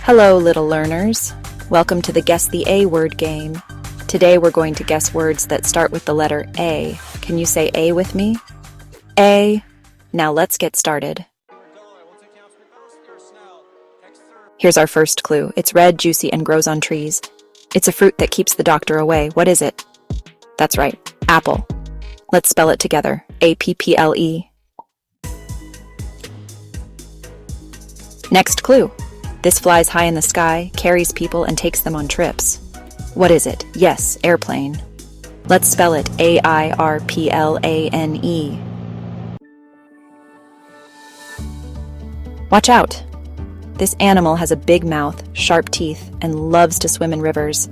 Hello, little learners. Welcome to the Guess the A word game. Today we're going to guess words that start with the letter A. Can you say A with me? A. Now let's get started. Here's our first clue. It's red, juicy, and grows on trees. It's a fruit that keeps the doctor away. What is it? That's right, apple. Let's spell it together. A-P-P-L-E. Next clue. This flies high in the sky, carries people, and takes them on trips. What is it? Yes, airplane. Let's spell it A-I-R-P-L-A-N-E. Watch out! This animal has a big mouth, sharp teeth, and loves to swim in rivers.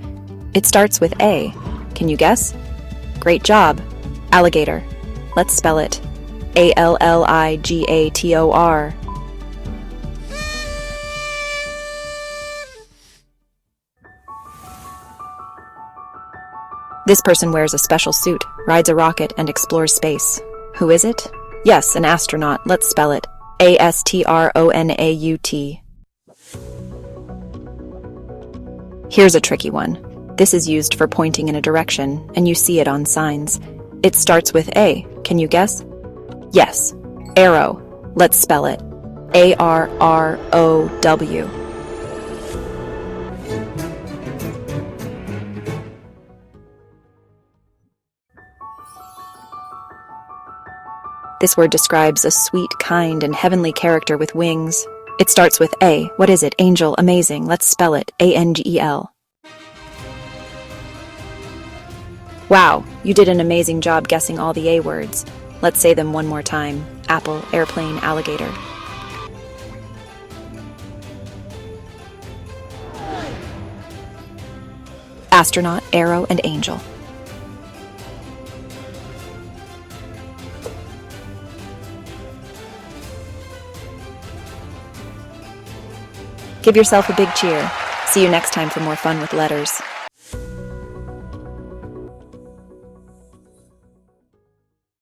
It starts with A. Can you guess? Great job! Alligator. Let's spell it A-L-L-I-G-A-T-O-R. This person wears a special suit, rides a rocket, and explores space. Who is it? Yes, an astronaut. Let's spell it A-S-T-R-O-N-A-U-T. Here's a tricky one. This is used for pointing in a direction, and you see it on signs. It starts with A. Can you guess? Yes, arrow. Let's spell it A-R-R-O-W. This word describes a sweet, kind, and heavenly character with wings. It starts with A. What is it? Angel, amazing. Let's spell it A-N-G-E-L. Wow, you did an amazing job guessing all the A words. Let's say them one more time. Apple, airplane, alligator. Astronaut, arrow, and angel. Give yourself a big cheer. See you next time for more fun with letters.